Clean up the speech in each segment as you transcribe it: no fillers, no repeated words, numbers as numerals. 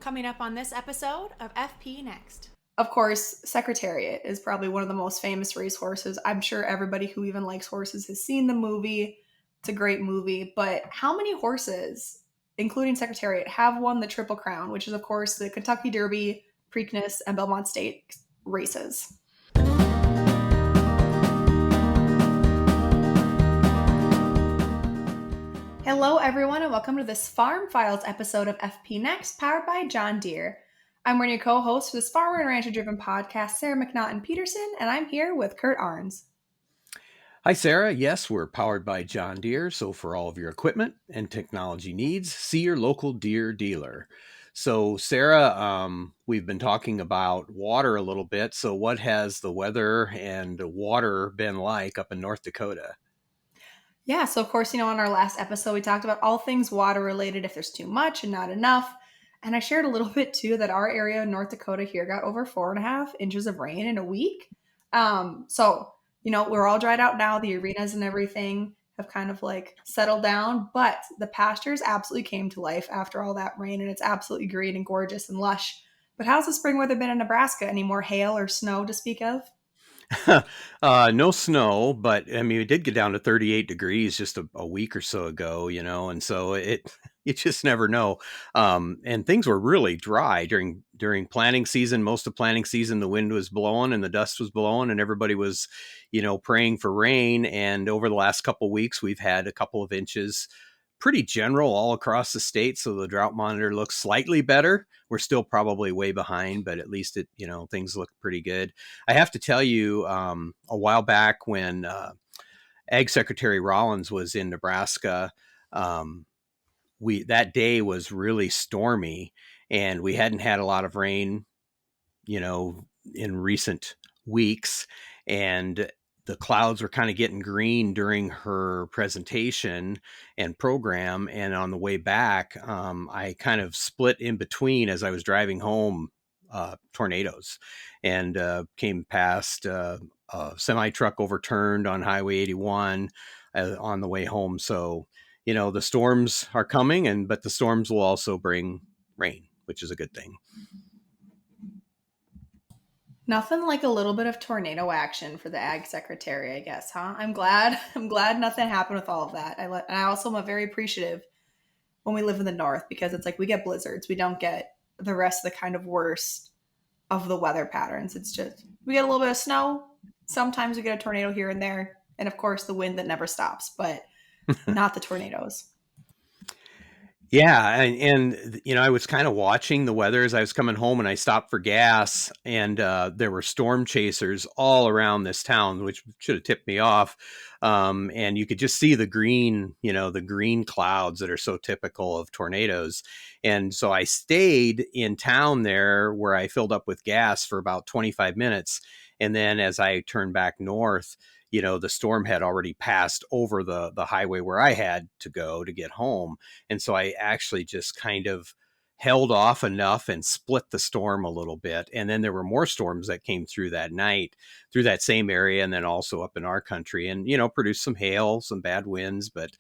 Coming up on this episode of FP Next. Of course, Secretariat is probably one of the most famous racehorses. I'm sure everybody who even likes horses has seen the movie. It's a great movie. But how many horses, including Secretariat, have won the Triple Crown, which is, of course, the Kentucky Derby, Preakness, and Belmont State races? Hello, everyone, and welcome to this Farm Files episode of FP Next, powered by John Deere. I'm one of your co-hosts for this farmer and rancher-driven podcast, Sarah McNaughton-Peterson, and I'm here with Curt Arns. Hi, Sarah. Yes, we're powered by John Deere, so for all of your equipment and technology needs, see your local Deere dealer. So, Sarah, we've been talking about water a little bit. So, what has the weather and water been like up in North Dakota? Yeah, so of course, on our last episode, we talked about all things water related, if there's too much and not enough. And I shared a little bit too that our area in North Dakota here got over 4.5 inches of rain in a week. We're all dried out now. The arenas and everything have kind of like settled down, but the pastures absolutely came to life after all that rain, and it's absolutely green and gorgeous and lush. But how's the spring weather been in Nebraska? Any more hail or snow to speak of? No snow, but I mean, it did get down to 38 degrees just a week or so ago, and so you just never know. And things were really dry during planting season. Most of planting season, the wind was blowing and the dust was blowing, and everybody was, praying for rain. And over the last couple of weeks, we've had a couple of inches, pretty general all across the state. So the drought monitor looks slightly better. We're still probably way behind, but at least things look pretty good. I have to tell you, a while back when Ag Secretary Rollins was in Nebraska, that day was really stormy, and we hadn't had a lot of rain, in recent weeks, and the clouds were kind of getting green during her presentation and program. And on the way back, I kind of split in between as I was driving home, tornadoes, and came past a semi truck overturned on Highway 81 on the way home. So, the storms are coming, but the storms will also bring rain, which is a good thing. Nothing like a little bit of tornado action for the Ag Secretary, I guess, huh? I'm glad nothing happened with all of that. And I also am very appreciative when we live in the north, because it's like we get blizzards. We don't get the rest of the kind of worst of the weather patterns. It's just we get a little bit of snow. Sometimes we get a tornado here and there. And of course, the wind that never stops, but not the tornadoes. Yeah, and I was kind of watching the weather as I was coming home, and I stopped for gas, and there were storm chasers all around this town, which should have tipped me off. And you could just see the green clouds that are so typical of tornadoes. And so I stayed in town there, where I filled up with gas for about 25 minutes, and then as I turned back north, the storm had already passed over the highway where I had to go to get home. And so I actually just kind of held off enough and split the storm a little bit. And then there were more storms that came through that night, through that same area, and then also up in our country, and, produced some hail, some bad winds. But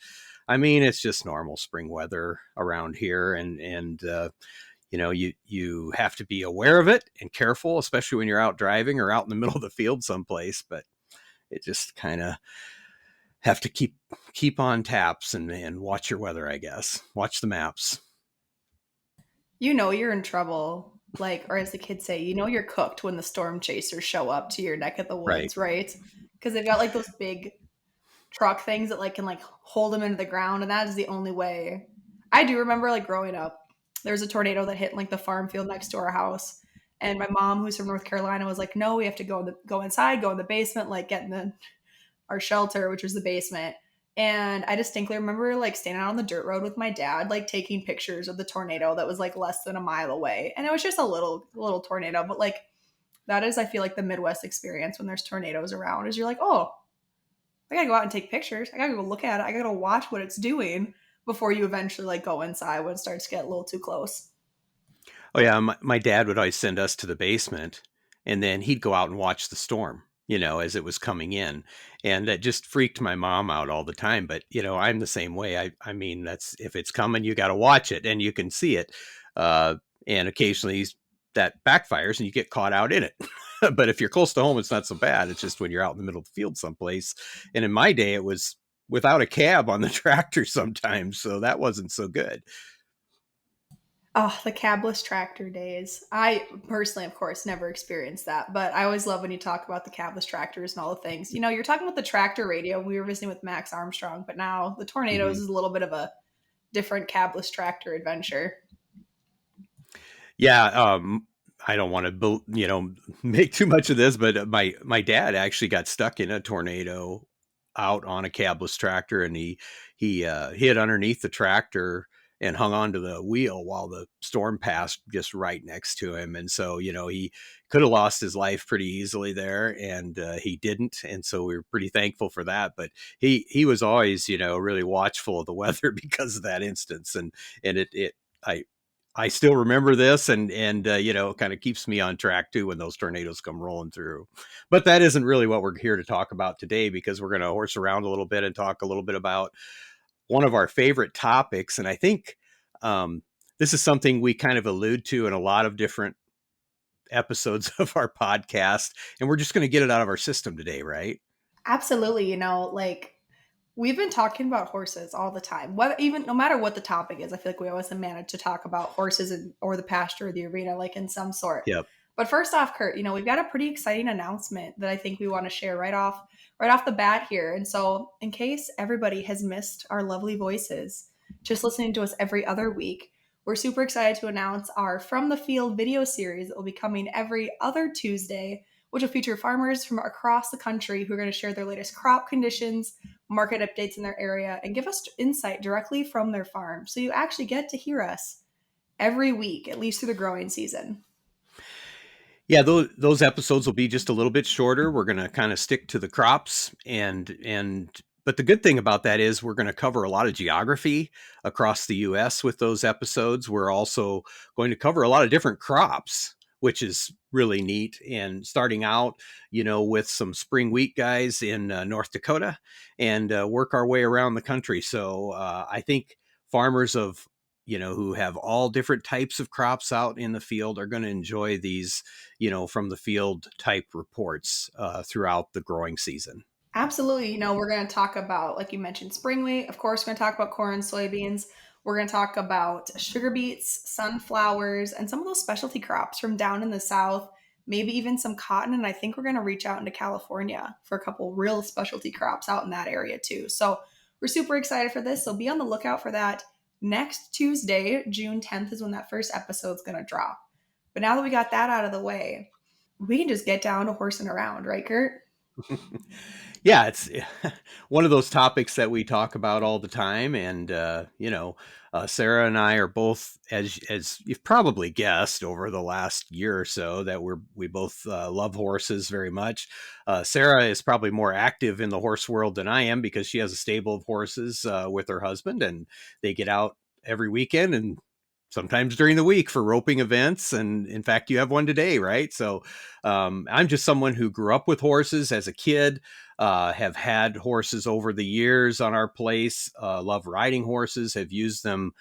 I mean, it's just normal spring weather around here. And you have to be aware of it and careful, especially when you're out driving or out in the middle of the field someplace. But it just kind of have to keep on taps and watch your weather, I guess. Watch the maps. You're in trouble, or as the kids say, you're cooked when the storm chasers show up to your neck of the woods, right? Because they've got like those big truck things that can hold them into the ground, and that is the only way. I do remember growing up, there was a tornado that hit the farm field next to our house. And my mom, who's from North Carolina, was like, no, we have to go inside, go in the basement, get in our shelter, which was the basement. And I distinctly remember standing out on the dirt road with my dad, taking pictures of the tornado that was less than a mile away. And it was just a little tornado. But that is, I feel the Midwest experience when there's tornadoes around, is you're oh, I gotta go out and take pictures. I gotta go look at it. I gotta watch what it's doing before you eventually go inside when it starts to get a little too close. Oh yeah, my dad would always send us to the basement, and then he'd go out and watch the storm, as it was coming in. And that just freaked my mom out all the time. But, I'm the same way. I mean, if it's coming, you got to watch it, and you can see it. and occasionally that backfires and you get caught out in it. But if you're close to home, it's not so bad. It's just when you're out in the middle of the field someplace. And in my day, it was without a cab on the tractor sometimes, so that wasn't so good. Oh, the cabless tractor days. I personally, of course, never experienced that, but I always love when you talk about the cabless tractors and all the things. You're talking about the tractor radio. We were visiting with Max Armstrong, but now the tornadoes Mm-hmm. is a little bit of a different cabless tractor adventure. Yeah, I don't want to, make too much of this, but my dad actually got stuck in a tornado out on a cabless tractor, and he hid underneath the tractor and hung onto the wheel while the storm passed just right next to him. And so, he could have lost his life pretty easily there, and he didn't. And so we were pretty thankful for that. But he was always, really watchful of the weather because of that instance, and I still remember this, and kind of keeps me on track too when those tornadoes come rolling through. But that isn't really what we're here to talk about today, because we're going to horse around a little bit and talk a little bit about one of our favorite topics. And I think this is something we kind of allude to in a lot of different episodes of our podcast, and we're just going to get it out of our system today, right? Absolutely. Like we've been talking about horses all the time. Whether even no matter what the topic is, I feel like we always manage to talk about horses or the pasture or the arena, like in some sort. Yep. But first off, Curt, we've got a pretty exciting announcement that I think we want to share right off the bat here. And so, in case everybody has missed our lovely voices, just listening to us every other week, we're super excited to announce our From the Field video series that will be coming every other Tuesday, which will feature farmers from across the country who are going to share their latest crop conditions, market updates in their area, and give us insight directly from their farm. So you actually get to hear us every week, at least through the growing season. Yeah, those episodes will be just a little bit shorter. We're going to kind of stick to the crops, and but the good thing about that is we're going to cover a lot of geography across the US with those episodes. We're also going to cover a lot of different crops, which is really neat. And starting out, with some spring wheat guys in North Dakota, and work our way around the country. So I think farmers who have all different types of crops out in the field are going to enjoy these, from the field type reports throughout the growing season. Absolutely. We're going to talk about, like you mentioned, spring wheat. Of course, we're going to talk about corn, soybeans. We're going to talk about sugar beets, sunflowers, and some of those specialty crops from down in the South, maybe even some cotton. And I think we're going to reach out into California for a couple real specialty crops out in that area too. So we're super excited for this. So be on the lookout for that. Next Tuesday, June 10th, is when that first episode's going to drop. But now that we got that out of the way, we can just get down to horsing around, right, Curt? Yeah, it's one of those topics that we talk about all the time. And, Sarah and I are both, as you've probably guessed over the last year or so, that we both love horses very much. Sarah is probably more active in the horse world than I am, because she has a stable of horses with her husband, and they get out every weekend and sometimes during the week for roping events. And in fact, you have one today, right? So I'm just someone who grew up with horses as a kid, have had horses over the years on our place, love riding horses, have used them,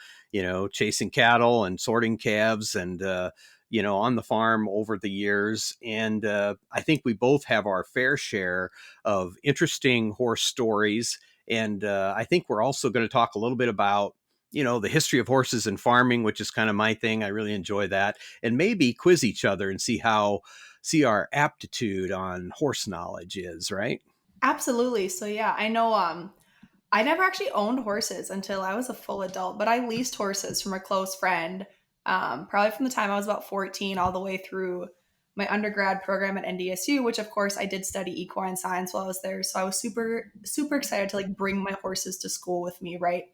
chasing cattle and sorting calves, and, on the farm over the years. And I think we both have our fair share of interesting horse stories. And I think we're also going to talk a little bit about the history of horses and farming, which is kind of my thing. I really enjoy that. And maybe quiz each other and see our aptitude on horse knowledge is, right? Absolutely. So yeah, I know I never actually owned horses until I was a full adult, but I leased horses from a close friend, probably from the time I was about 14 all the way through my undergrad program at NDSU, which of course I did study equine science while I was there. So I was super, super excited to like bring my horses to school with me, right?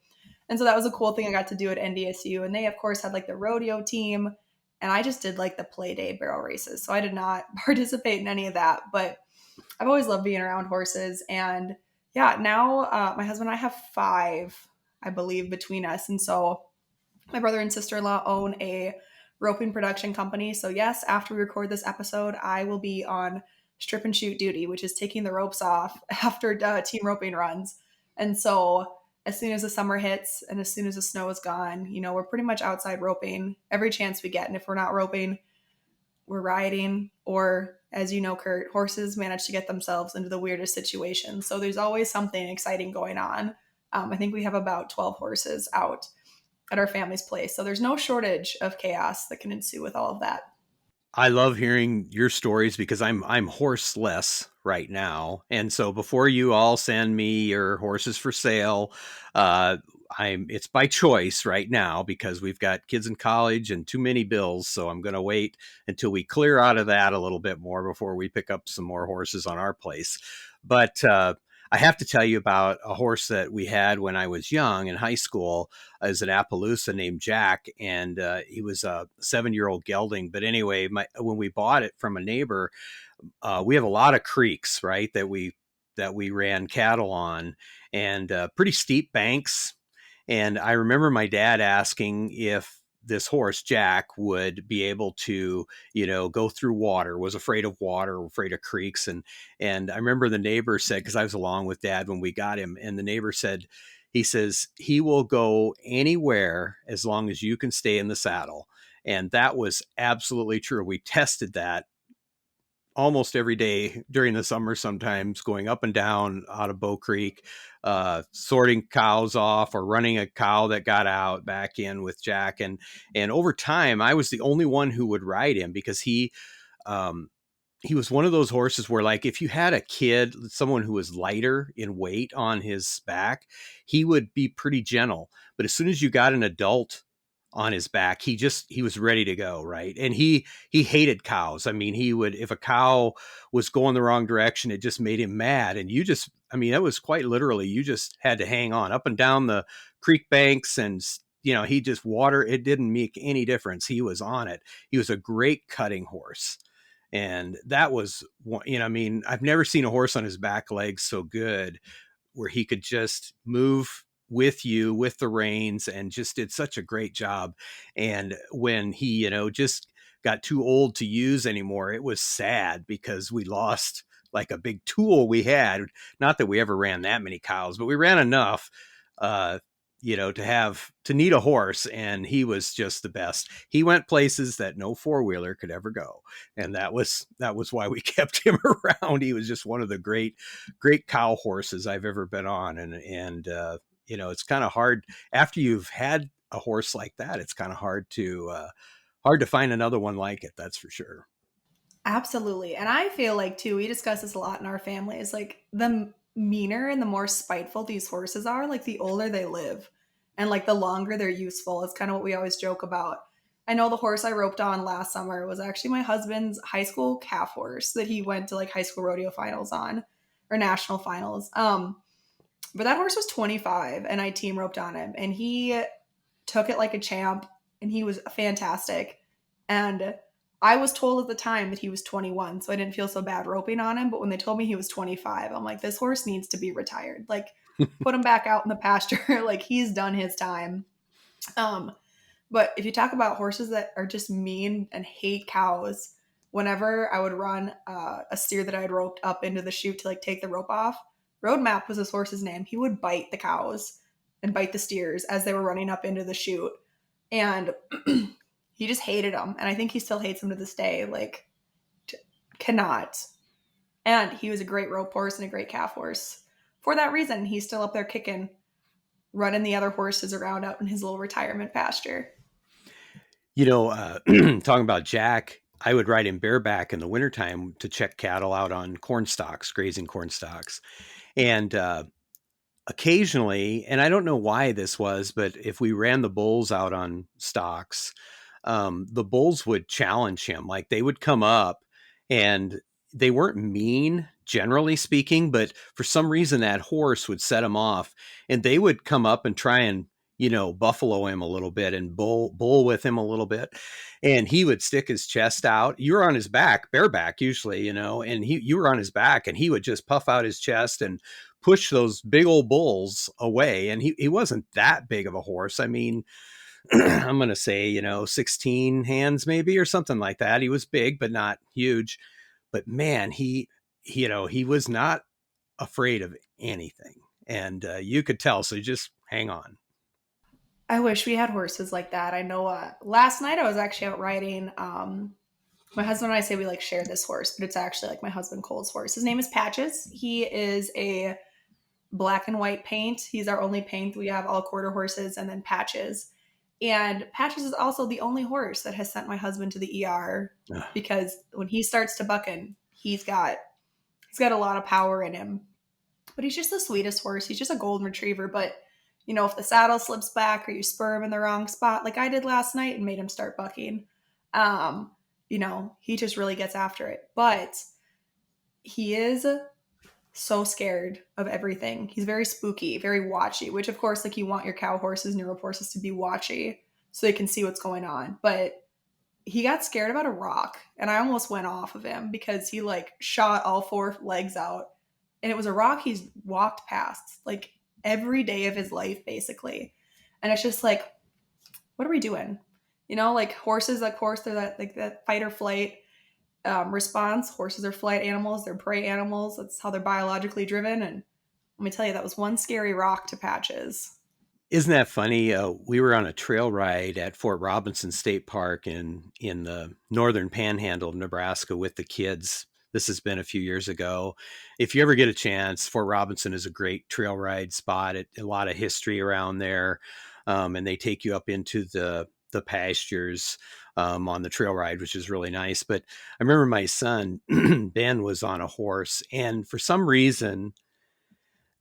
And so that was a cool thing I got to do at NDSU. And they of course had like the rodeo team, and I just did like the play day barrel races. So I did not participate in any of that, but I've always loved being around horses. And yeah, now my husband and I have five, I believe, between us. And so my brother and sister-in-law own a roping production company. So yes, after we record this episode, I will be on strip and shoot duty, which is taking the ropes off after team roping runs. And so as soon as the summer hits and as soon as the snow is gone, you know, we're pretty much outside roping every chance we get. And if we're not roping, we're riding, or as you know, Curt, horses manage to get themselves into the weirdest situations. So there's always something exciting going on. I think we have about 12 horses out at our family's place. So there's no shortage of chaos that can ensue with all of that. I love hearing your stories because I'm horseless right now. And so before you all send me your horses for sale, uh, it's by choice right now because we've got kids in college and too many bills. So I'm going to wait until we clear out of that a little bit more before we pick up some more horses on our place. But I have to tell you about a horse that we had when I was young in high school. As an Appaloosa named Jack, and he was a 7-year-old gelding. But anyway, when we bought it from a neighbor, we have a lot of creeks, right, that we ran cattle on, and pretty steep banks. And I remember my dad asking if this horse Jack would be able to, go through water, was afraid of water, afraid of creeks. And I remember the neighbor said, because I was along with Dad when we got him, and the neighbor said, he says, he will go anywhere as long as you can stay in the saddle. And that was absolutely true. We tested that almost every day during the summer, sometimes going up and down out of Bow Creek, sorting cows off or running a cow that got out back in with Jack. And over time, I was the only one who would ride him because he was one of those horses where, like, if you had a kid, someone who was lighter in weight on his back, he would be pretty gentle. But as soon as you got an adult on his back, he was ready to go. Right. And he hated cows. I mean, if a cow was going the wrong direction, it just made him mad. And that was quite literally, you just had to hang on up and down the creek banks, and he just it didn't make any difference. He was on it. He was a great cutting horse. And that was, I've never seen a horse on his back legs so good, where he could just move with you with the reins and just did such a great job. And when he, just got too old to use anymore, it was sad because we lost like a big tool we had. Not that we ever ran that many cows, but we ran enough, to need a horse. And he was just the best. He went places that no four-wheeler could ever go. And that was why we kept him around. He was just one of the great cow horses I've ever been on. And it's kind of hard after you've had a horse like that. It's kind of hard to find another one like it. That's for sure. Absolutely. And I feel like, too, we discuss this a lot in our family, is like the meaner and the more spiteful these horses are, like the older they live and like the longer they're useful. It's kind of what we always joke about. I know the horse I roped on last summer was actually my husband's high school calf horse that he went to like high school rodeo finals on, or national finals. But that horse was 25 and I team roped on him, and he took it like a champ, and he was fantastic. And I was told at the time that he was 21, so I didn't feel so bad roping on him. But when they told me he was 25, I'm like, this horse needs to be retired. Like, put him back out in the pasture. Like, he's done his time. But if you talk about horses that are just mean and hate cows, whenever I would run a steer that I had roped up into the chute to like take the rope off, Roadmap was his horse's name. He would bite the cows and bite the steers as they were running up into the chute. And he just hated them. And I think he still hates them to this day. Like, cannot. And he was a great rope horse and a great calf horse. For that reason, he's still up there kicking, running the other horses around out in his little retirement pasture. Talking about Jack, I would ride him bareback in the wintertime to check cattle out on corn stalks, grazing corn stalks. And occasionally, and I don't know why this was, but if we ran the bulls out on stalks, the bulls would challenge him. Like, they would come up, and they weren't mean, generally speaking, but for some reason that horse would set him off, and they would come up and try and, buffalo him a little bit and bull with him a little bit. And he would stick his chest out. You were on his back, bareback usually, and you were on his back, and he would just puff out his chest and push those big old bulls away. And he wasn't that big of a horse. I mean, I'm going to say, 16 hands maybe, or something like that. He was big, but not huge. But man, he was not afraid of anything. And you could tell. So just hang on. I wish we had horses like that. I know last night I was actually out riding. My husband and I say we like share this horse, but it's actually like my husband Cole's horse. His name is Patches. He is a black and white paint. He's our only paint. We have all quarter horses and then Patches. And Patches is also the only horse that has sent my husband to the ER Ugh. because when he starts to bucking, he's got a lot of power in him. But he's just the sweetest horse. He's just a golden retriever. But you know, if the saddle slips back or you spur him in the wrong spot, like I did last night and made him start bucking, um, you know, he just really gets after it. But he is so scared of everything. He's very spooky, very watchy, which of course, like you want your cow horses and your rope horses to be watchy so they can see what's going on. But he got scared about a rock and I almost went off of him because he like shot all four legs out and it was a rock he's walked past like every day of his life basically. And it's just like, what are we doing? You know, like horses, of course, they're that like that fight or flight response. Horses are flight animals, they're prey animals. That's how they're biologically driven. And let me tell you, that was one scary rock to Patches. Isn't that funny? We were on a trail ride at Fort Robinson State Park in the northern panhandle of Nebraska with the kids. This has been a few years ago. If you ever get a chance, Fort Robinson is a great trail ride spot. A lot of history around there, and they take you up into the pastures on the trail ride, which is really nice. But I remember my son Ben was on a horse, and for some reason,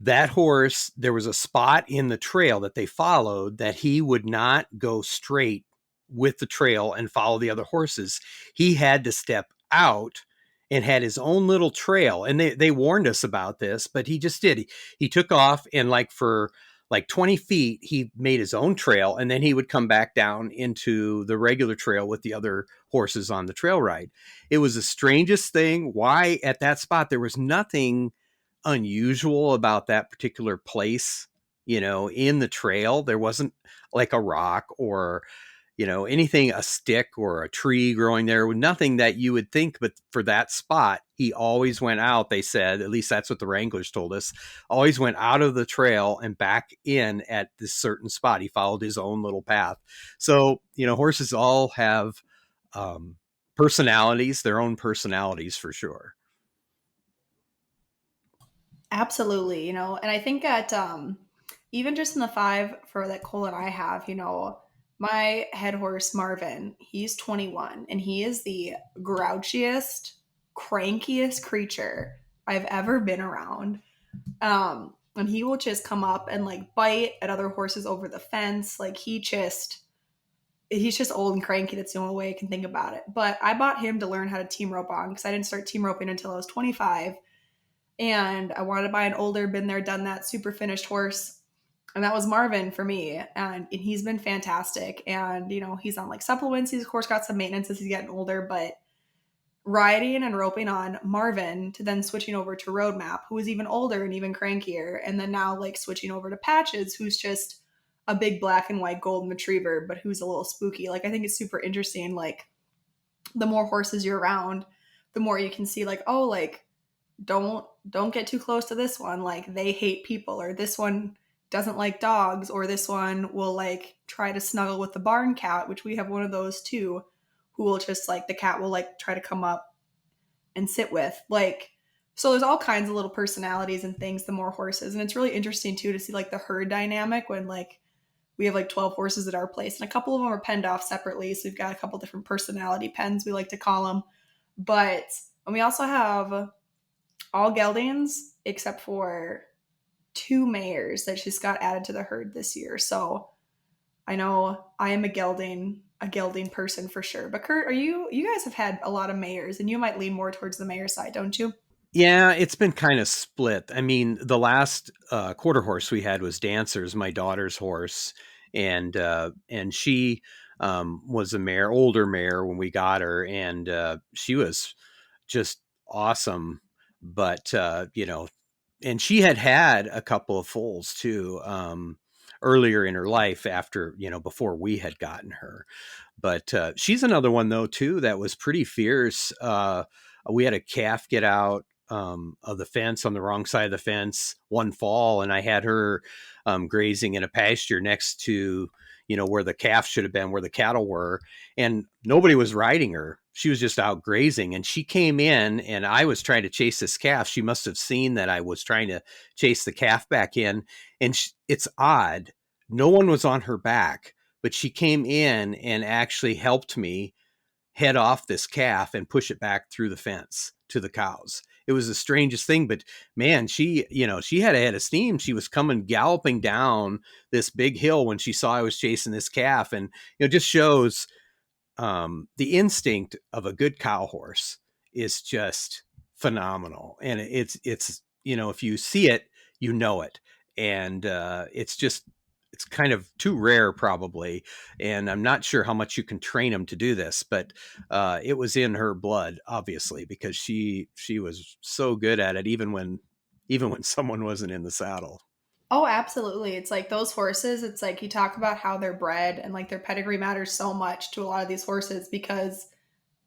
that horse, there was a spot in the trail that they followed that he would not go straight with the trail and follow the other horses. He had to step out and had his own little trail. And they warned us about this, but he just did. He took off and like for like 20 feet, he made his own trail and then he would come back down into the regular trail with the other horses on the trail ride. It was the strangest thing. Why at that spot, there was nothing unusual about that particular place, you know, in the trail. There wasn't like a rock or, you know, anything, a stick or a tree growing there, nothing that you would think. But for that spot, he always went out. They said, at least that's what the wranglers told us, always went out of the trail and back in at this certain spot. He followed his own little path. So, you know, horses all have personalities, their own personalities for sure. Absolutely, you know, and I think that even just in the 5 for that Cole and I have, you know, my head horse Marvin, he's 21 and he is the grouchiest, crankiest creature I've ever been around. And he will just come up and like bite at other horses over the fence. Like he's just old and cranky. That's the only way I can think about it. But I bought him to learn how to team rope on because I didn't start team roping until I was 25. And I wanted to buy an older, been there, done that, super finished horse. And that was Marvin for me. And he's been fantastic. And, you know, he's on like supplements. He's, of course, got some maintenance as he's getting older. But riding and roping on Marvin to then switching over to Roadmap, who is even older and even crankier. And then now like switching over to Patches, who's just a big black and white golden retriever, but who's a little spooky. Like, I think it's super interesting. Like, the more horses you're around, the more you can see like, oh, like, don't get too close to this one, like they hate people, or this one doesn't like dogs, or this one will like try to snuggle with the barn cat, which we have one of those too, who will just like, the cat will like try to come up and sit with, like, so there's all kinds of little personalities and things, the more horses. And it's really interesting too to see like the herd dynamic when like we have like 12 horses at our place and a couple of them are penned off separately, so we've got a couple different personality pens, we like to call them. But and we also have all geldings except for 2 mares that just got added to the herd this year. So I know I am a gelding person for sure. But Curt, you guys have had a lot of mares and you might lean more towards the mare side, don't you? Yeah, it's been kind of split. I mean, the last quarter horse we had was Dancers, my daughter's horse, and she was a mare, older mare when we got her, and she was just awesome. But you know, and she had a couple of foals too earlier in her life, after, you know, before we had gotten her. But she's another one though too that was pretty fierce. We had a calf get out of the fence, on the wrong side of the fence one fall, and I had her grazing in a pasture next to, where the calf should have been, where the cattle were, and nobody was riding her. She was just out grazing, and she came in, and I was trying to chase this calf. She must have seen that I was trying to chase the calf back in, and it's odd. No one was on her back, but she came in and actually helped me head off this calf and push it back through the fence to the cows. It was the strangest thing, but man, she had a head of steam. She was coming galloping down this big hill when she saw I was chasing this calf, and it just shows the instinct of a good cow horse is just phenomenal. And it's if you see it, you know it. And it's kind of too rare probably. And I'm not sure how much you can train them to do this, but it was in her blood, obviously, because she was so good at it, even when someone wasn't in the saddle. Oh, absolutely. It's like those horses, it's like you talk about how they're bred and like their pedigree matters so much to a lot of these horses because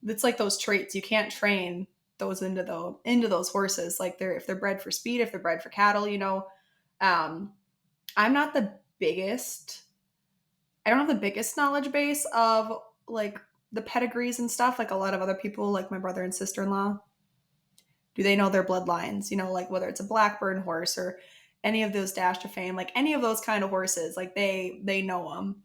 it's like those traits. You can't train those into those horses. Like if they're bred for speed, if they're bred for cattle. Um, I'm not the biggest, I don't have the biggest knowledge base of like the pedigrees and stuff, like a lot of other people, like my brother and sister-in-law. Do they know their bloodlines? Like whether it's a Blackburn horse or any of those Dash to Fame, like any of those kind of horses, like they know them.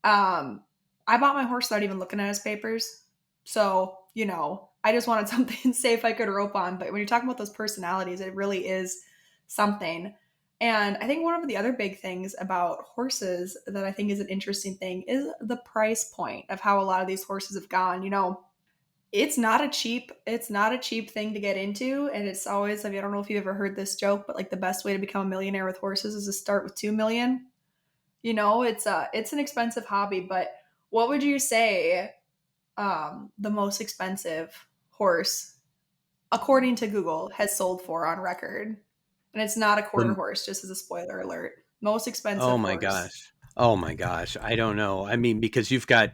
I bought my horse without even looking at his papers, so I just wanted something safe I could rope on. But when you're talking about those personalities, it really is something. And I think one of the other big things about horses that I think is an interesting thing is the price point of how a lot of these horses have gone. It's not a cheap thing to get into, and it's always, I don't know if you've ever heard this joke, but like the best way to become a millionaire with horses is to start with 2 million. It's an expensive hobby, but what would you say the most expensive horse, according to Google, has sold for on record? And it's not a quarter The, horse, just as a spoiler alert. Most expensive oh my horse. gosh. Oh my gosh. I don't know. I mean, because you've got,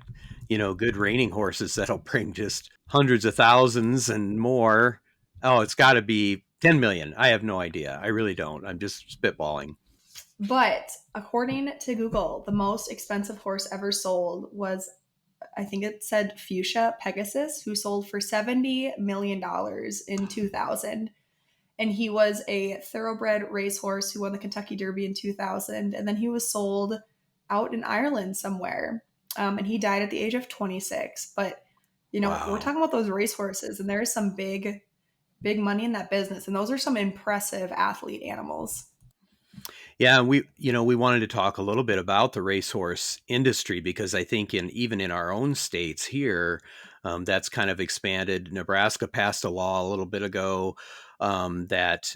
good reining horses that'll bring just hundreds of thousands and more. Oh, it's got to be 10 million. I have no idea. I really don't. I'm just spitballing. But according to Google, the most expensive horse ever sold was, I think it said Fuchsia Pegasus, who sold for $70 million in 2000. And he was a thoroughbred racehorse who won the Kentucky Derby in 2000. And then he was sold out in Ireland somewhere. And he died at the age of 26. But, we're Wow. talking about those racehorses, and there is some big, big money in that business. And those are some impressive athlete animals. Yeah, we wanted to talk a little bit about the racehorse industry because I think even in our own states here, that's kind of expanded. Nebraska passed a law a little bit ago that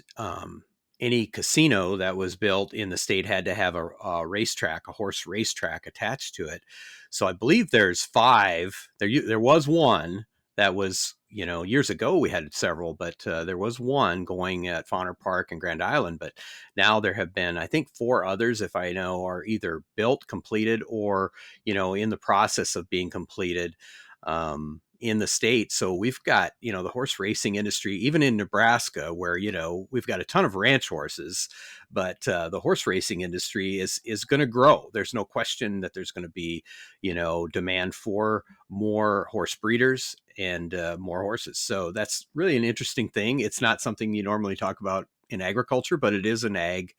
any casino that was built in the state had to have a racetrack, a horse racetrack attached to it. So I believe there's 5. There was one that was, years ago we had several, but there was one going at Fauner Park and Grand Island. But now there have been, I think, 4 others, if I know, are either built, completed, or, in the process of being completed in the state. So we've got, the horse racing industry, even in Nebraska, where, we've got a ton of ranch horses, but the horse racing industry is going to grow. There's no question that there's going to be, demand for more horse breeders and more horses. So that's really an interesting thing. It's not something you normally talk about in agriculture, but it is an ag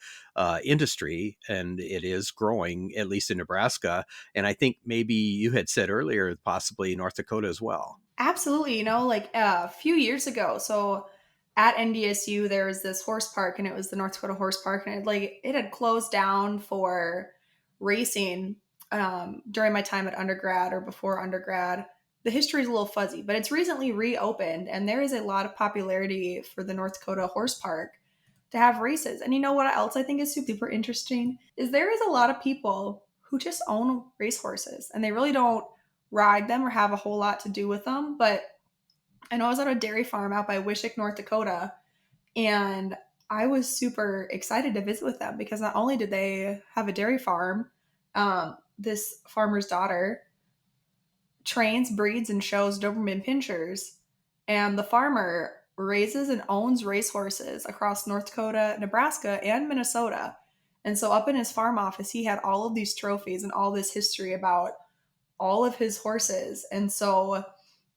industry, and it is growing, at least in Nebraska. And I think maybe you had said earlier, possibly North Dakota as well. Absolutely. Like a few years ago. So at NDSU, there was this horse park, and it was the North Dakota Horse Park. And it had closed down for racing during my time at undergrad or before undergrad. The history is a little fuzzy, but it's recently reopened. And there is a lot of popularity for the North Dakota Horse Park to have races. And you know what else I think is super interesting is there is a lot of people who just own racehorses, and they really don't ride them or have a whole lot to do with them. But I know I was at a dairy farm out by Wishick, North Dakota, and I was super excited to visit with them because not only did they have a dairy farm, this farmer's daughter trains, breeds, and shows Doberman pinschers, and the farmer raises and owns racehorses across North Dakota, Nebraska, and Minnesota. And so up in his farm office, he had all of these trophies and all this history about all of his horses. And so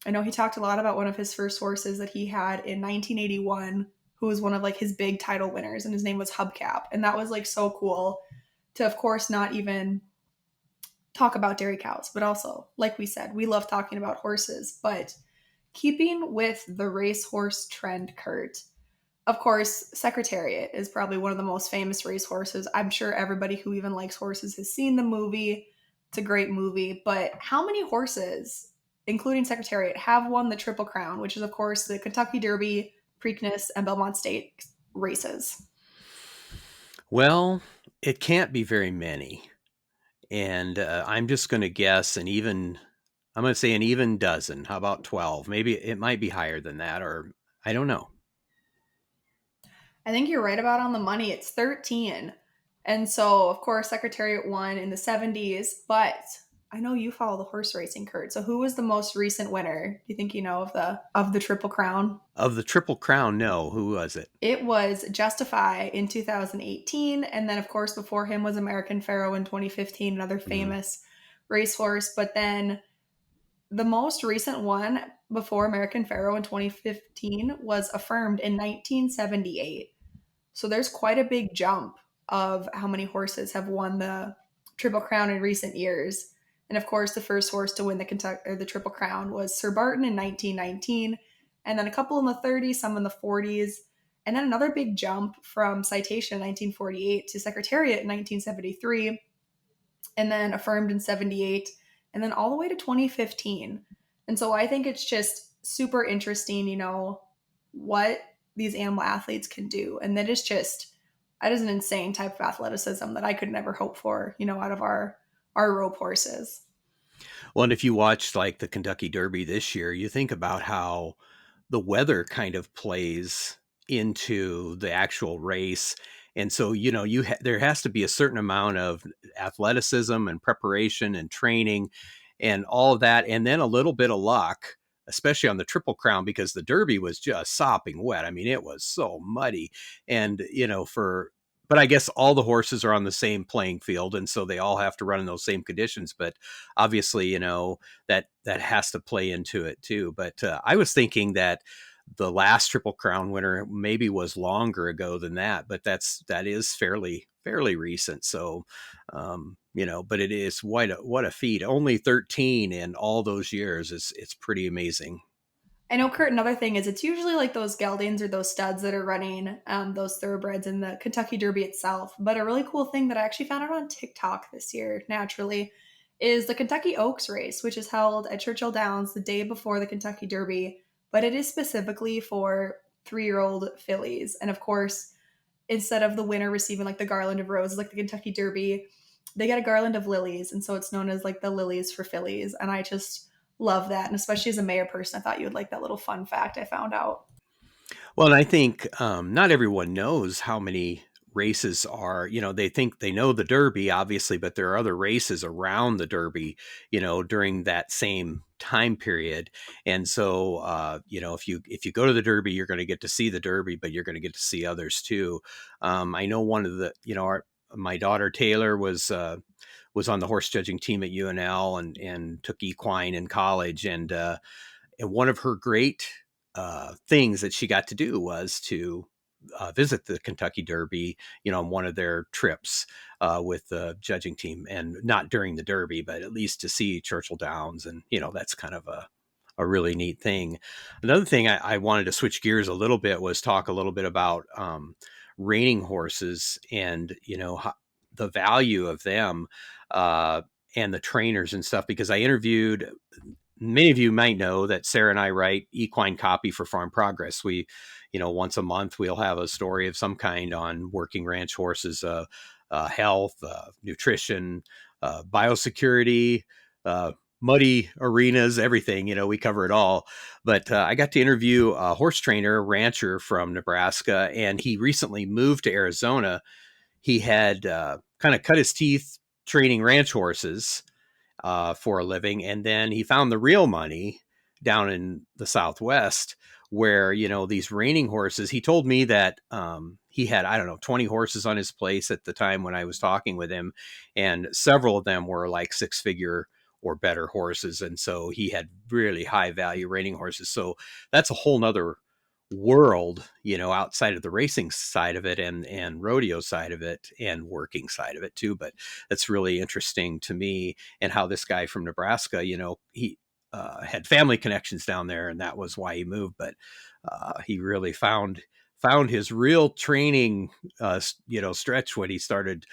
I know he talked a lot about one of his first horses that he had in 1981, who was one of like his big title winners, and his name was Hubcap. And that was like so cool to, of course, not even talk about dairy cows, but also, like we said, we love talking about horses. But keeping with the racehorse trend, Curt, of course, Secretariat is probably one of the most famous racehorses. I'm sure everybody who even likes horses has seen the movie. It's a great movie. But how many horses, including Secretariat, have won the Triple Crown, which is, of course, the Kentucky Derby, Preakness, and Belmont State races? Well, it can't be very many. And I'm just going to guess I'm going to say an even dozen. How about 12? Maybe it might be higher than that, or I don't know. I think you're right about on the money. It's 13. And so, of course, Secretariat won in the 70s, but I know you follow the horse racing, Curt. So who was the most recent winner? Do you think you know of the Triple Crown? Of the Triple Crown, no. Who was it? It was Justify in 2018. And then, of course, before him was American Pharoah in 2015, another famous racehorse. But then the most recent one before American Pharoah in 2015 was affirmed in 1978. So there's quite a big jump of how many horses have won the Triple Crown in recent years. And of course, the first horse to win the Triple Crown was Sir Barton in 1919, and then a couple in the 30s, some in the 40s, and then another big jump from Citation in 1948 to Secretariat in 1973, and then affirmed in 78, and then all the way to 2015. And so I think it's just super interesting, what these animal athletes can do. And that is an insane type of athleticism that I could never hope for, out of our rope horses. Well, and if you watched like the Kentucky Derby this year, you think about how the weather kind of plays into the actual race. And so, there has to be a certain amount of athleticism and preparation and training and all of that. And then a little bit of luck, especially on the Triple Crown, because the Derby was just sopping wet. I mean, it was so muddy. And, but I guess all the horses are on the same playing field. And so they all have to run in those same conditions. But obviously, that has to play into it too. But I was thinking that the last Triple Crown winner maybe was longer ago than that, but that is fairly recent. So, but it is what a feat. Only 13 in all those years it's pretty amazing. I know, Curt, another thing is it's usually like those geldings or those studs that are running those thoroughbreds in the Kentucky Derby itself. But a really cool thing that I actually found out on TikTok this year, naturally, is the Kentucky Oaks race, which is held at Churchill Downs the day before the Kentucky Derby. But it is specifically for 3-year-old fillies. And of course, instead of the winner receiving like the garland of roses, like the Kentucky Derby, they get a garland of lilies. And so it's known as like the lilies for fillies. And I just love that. And especially as a mayor person, I thought you would like that little fun fact I found out. Well, and I think not everyone knows how many races are, they think they know the Derby, obviously, but there are other races around the Derby, during that same time period. And so, if you go to the Derby, you're going to get to see the Derby, but you're going to get to see others too. I know one of the, my daughter Taylor was on the horse judging team at UNL and took equine in college. And one of her great things that she got to do was to visit the Kentucky Derby, on one of their trips with the judging team, and not during the Derby, but at least to see Churchill Downs. And, that's kind of a really neat thing. Another thing I wanted to switch gears a little bit was talk a little bit about reining horses and, the value of them and the trainers and stuff, because I interviewed, many of you might know that Sarah and I write equine copy for Farm Progress. We, once a month, we'll have a story of some kind on working ranch horses, health, nutrition, biosecurity, muddy arenas, everything, we cover it all. But I got to interview a horse trainer, a rancher from Nebraska, and he recently moved to Arizona. He had kind of cut his teeth training ranch horses for a living. And then he found the real money down in the Southwest where, these reining horses, he told me that he had, I don't know, 20 horses on his place at the time when I was talking with him. And several of them were like 6-figure or better horses. And so he had really high value reining horses. So that's a whole nother world, outside of the racing side of it and rodeo side of it and working side of it too. But that's really interesting to me, and how this guy from Nebraska, he had family connections down there, and that was why he moved. But he really found his real training, stretch when he started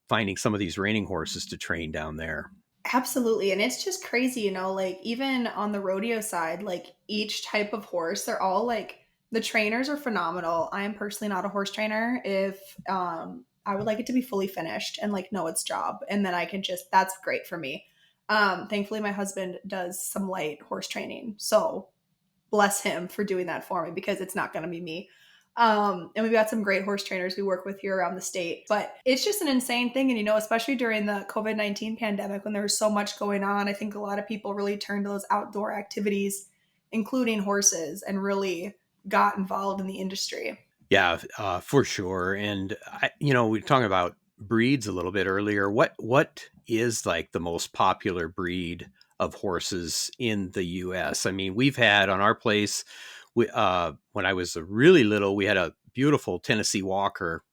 finding some of these reining horses to train down there. Absolutely. And it's just crazy, like even on the rodeo side, like each type of horse, they're all like the trainers are phenomenal. I am personally not a horse trainer. If I would like it to be fully finished and like know its job, and then I can just, that's great for me. Thankfully my husband does some light horse training. So bless him for doing that for me, because it's not going to be me. And we've got some great horse trainers we work with here around the state. But it's just an insane thing. And, especially during the COVID-19 pandemic, when there was so much going on, I think a lot of people really turned to those outdoor activities, including horses, and really got involved in the industry. Yeah, for sure. And, we were talking about breeds a little bit earlier. What is like the most popular breed of horses in the U.S.? I mean, we've had on our place, when I was really little, we had a beautiful Tennessee Walker,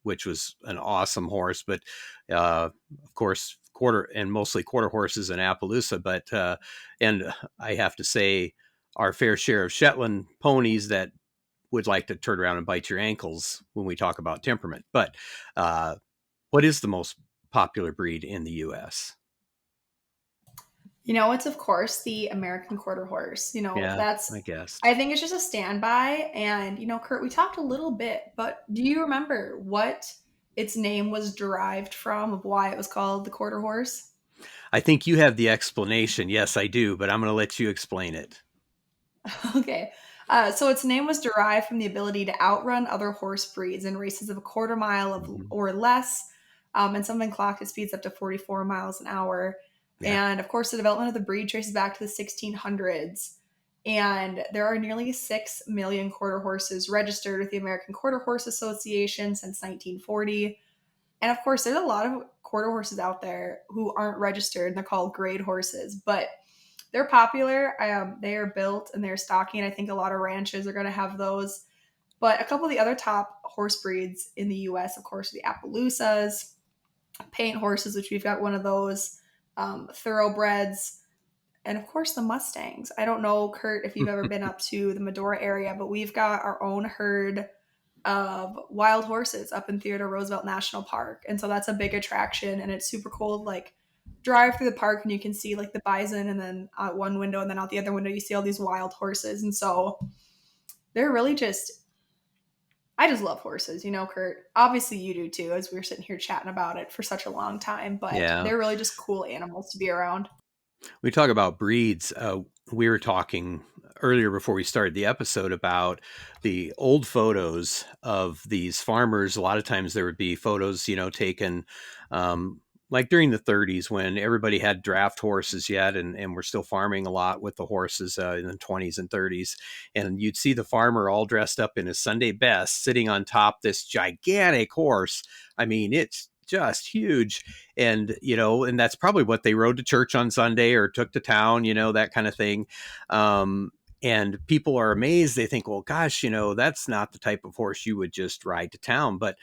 which was an awesome horse. But of course, mostly quarter horses in Appaloosa. But and I have to say, our fair share of Shetland ponies that would like to turn around and bite your ankles when we talk about temperament. But what is the most popular breed in the U.S.? It's of course the American quarter horse. Yeah, That's, I guess. I think it's just a standby. And, Curt, we talked a little bit, but do you remember what its name was derived from, of why it was called the quarter horse? I think you have the explanation. Yes, I do, but I'm going to let you explain it. Okay. So its name was derived from the ability to outrun other horse breeds in races of a quarter mile or less, and something clocked at speeds up to 44 miles an hour. Yeah. And of course, the development of the breed traces back to the 1600s. And there are nearly 6 million quarter horses registered with the American Quarter Horse Association since 1940. And of course, there's a lot of quarter horses out there who aren't registered, and they're called grade horses. But they're popular. They are built and they're stocking. I think a lot of ranches are going to have those. But a couple of the other top horse breeds in the U.S., of course, are the Appaloosas, paint horses, which we've got one of those, thoroughbreds, and of course the Mustangs. I don't know, Curt, if you've ever been up to the Medora area, but we've got our own herd of wild horses up in Theodore Roosevelt National Park. And so that's a big attraction, and it's super cool. Like, drive through the park and you can see like the bison, and then out one window, and then out the other window you see all these wild horses. And so they're really just, I just love horses, Curt. Obviously you do too, as we were sitting here chatting about it for such a long time. But Yeah. they're really just cool animals to be around. We talk about breeds. We were talking earlier before we started the episode about the old photos of these farmers. A lot of times there would be photos, taken like during the 30s, when everybody had draft horses yet, and we're still farming a lot with the horses in the 20s and 30s. And you'd see the farmer all dressed up in his Sunday best, sitting on top this gigantic horse. I mean, it's just huge. And, and that's probably what they rode to church on Sunday or took to town, that kind of thing. And people are amazed. They think, well, gosh, that's not the type of horse you would just ride to town. But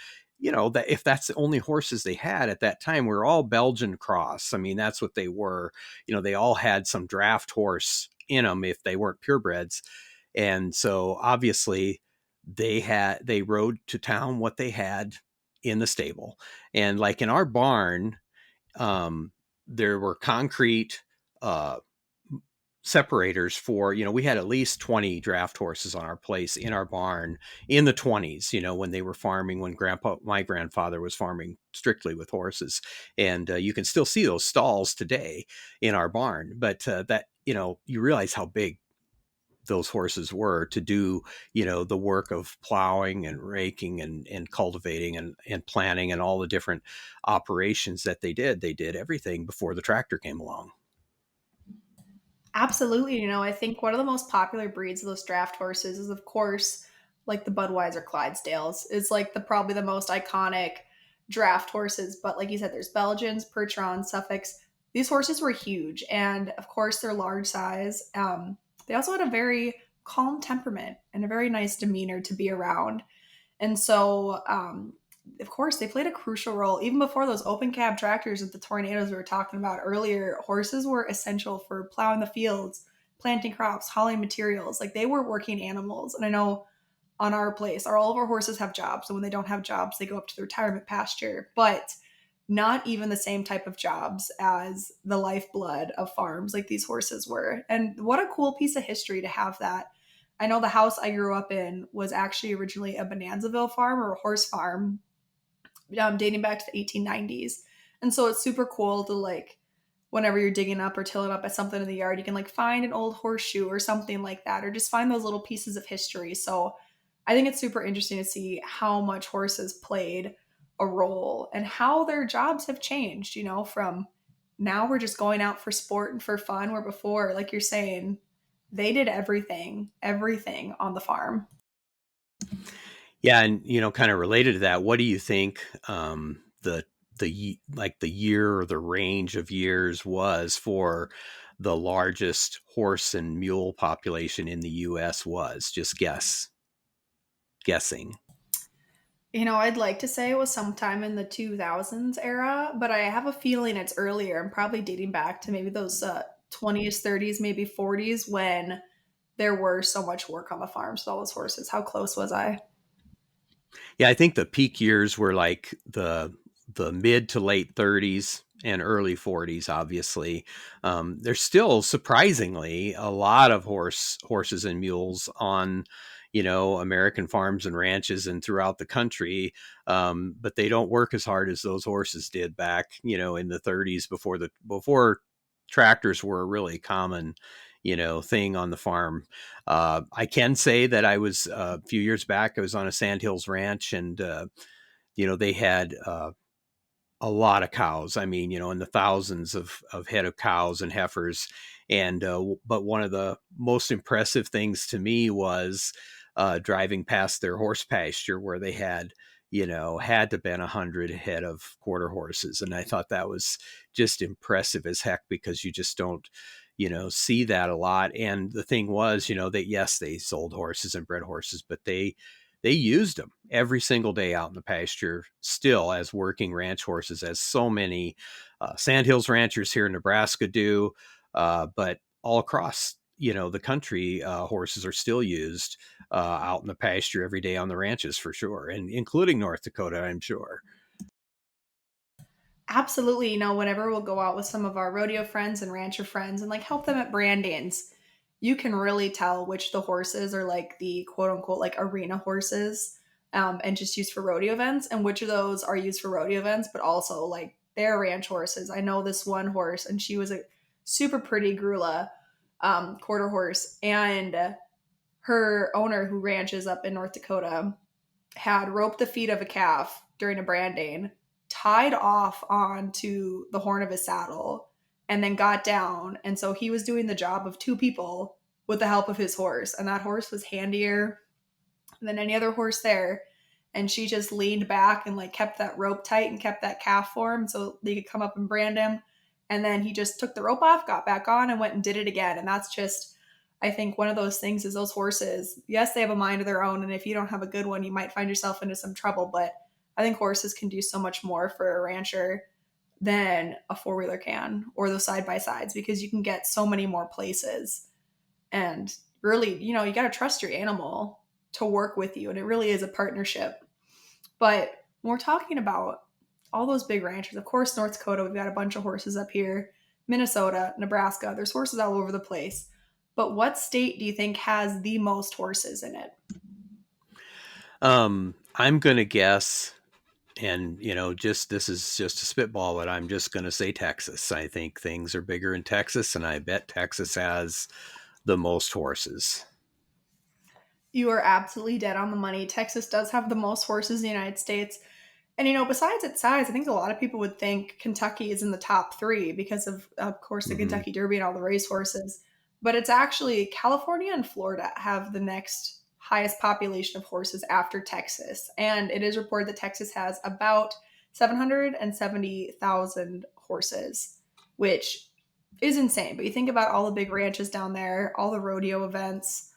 that if that's the only horses they had at that time, were all Belgian cross. I mean, that's what they were. They all had some draft horse in them if they weren't purebreds. And so obviously they rode to town what they had in the stable. And like in our barn, there were concrete separators for, we had at least 20 draft horses on our place in our barn in the 20s, when they were farming, when my grandfather was farming strictly with horses. And you can still see those stalls today in our barn. But that, you realize how big those horses were to do, the work of plowing and raking and cultivating and planting and all the different operations that they did. They did everything before the tractor came along. Absolutely. I think one of the most popular breeds of those draft horses is, of course, like the Budweiser Clydesdales. It's like probably the most iconic draft horses. But like you said, there's Belgians, Percherons, Suffolks. These horses were huge, and of course, they're large size. They also had a very calm temperament and a very nice demeanor to be around. And so, of course, they played a crucial role. Even before those open cab tractors with the tornadoes we were talking about earlier, horses were essential for plowing the fields, planting crops, hauling materials. Like they were working animals. And I know on our place, all of our horses have jobs. And when they don't have jobs, they go up to the retirement pasture. But not even the same type of jobs as the lifeblood of farms like these horses were. And what a cool piece of history to have that. I know the house I grew up in was actually originally a Bonanzaville farm or a horse farm, dating back to the 1890s. And so it's super cool to like, whenever you're digging up or tilling up at something in the yard, you can like find an old horseshoe or something like that, or just find those little pieces of history. So I think it's super interesting to see how much horses played a role and how their jobs have changed, from now we're just going out for sport and for fun, where before, like you're saying, they did everything on the farm. Yeah, and kind of related to that, what do you think the year or the range of years was for the largest horse and mule population in the U.S. was? Just guessing. I'd like to say it was sometime in the 2000s era, but I have a feeling it's earlier and probably dating back to maybe those 20s, 30s, maybe 40s when there were so much work on the farms with all those horses. How close was I? Yeah, I think the peak years were like the mid to late 30s and early 40s. Obviously, there's still surprisingly a lot of horses and mules on American farms and ranches and throughout the country, but they don't work as hard as those horses did back in the 30s before tractors were a really common thing on the farm. I can say that I was a few years back, I was on a Sandhills ranch, and they had a lot of cows. I mean, in the thousands of head of cows and heifers. And but one of the most impressive things to me was driving past their horse pasture where they had to been 100 head of quarter horses. And I thought that was just impressive as heck, because you just don't see that a lot. And the thing was, that yes, they sold horses and bred horses, but they used them every single day out in the pasture still as working ranch horses, as so many Sandhills ranchers here in Nebraska do. But all across, the country, horses are still used out in the pasture every day on the ranches for sure, and including North Dakota, I'm sure. Absolutely. Whenever we'll go out with some of our rodeo friends and rancher friends and like help them at brandings, you can really tell which the horses are like the quote unquote like arena horses, and just used for rodeo events, and which of those are used for rodeo events, but also like they're ranch horses. I know this one horse, and she was a super pretty Grula quarter horse, and her owner, who ranches up in North Dakota, had roped the feet of a calf during a branding, tied off onto the horn of his saddle, and then got down. And so he was doing the job of two people with the help of his horse. And that horse was handier than any other horse there. And she just leaned back and like kept that rope tight and kept that calf for him so they could come up and brand him. And then he just took the rope off, got back on, and went and did it again. And that's just, I think, one of those things is those horses, yes, they have a mind of their own. And if you don't have a good one, you might find yourself into some trouble. But I think horses can do so much more for a rancher than a four-wheeler can, or those side by sides, because you can get so many more places. And really, you got to trust your animal to work with you. And it really is a partnership. But when we're talking about all those big ranchers, of course, North Dakota, we've got a bunch of horses up here, Minnesota, Nebraska, there's horses all over the place. But what state do you think has the most horses in it? I'm going to guess, and just this is just a spitball, but I'm just going to say Texas. I think things are bigger in Texas, and I bet Texas has the most horses. You are absolutely dead on the money. Texas does have the most horses in the United States. And besides its size, I think a lot of people would think Kentucky is in the top three because of course, the Mm-hmm. Kentucky Derby and all the racehorses. but it's actually California and Florida have the next highest population of horses after Texas. And it is reported that Texas has about 770,000 horses, which is insane. But you think about all the big ranches down there, all the rodeo events.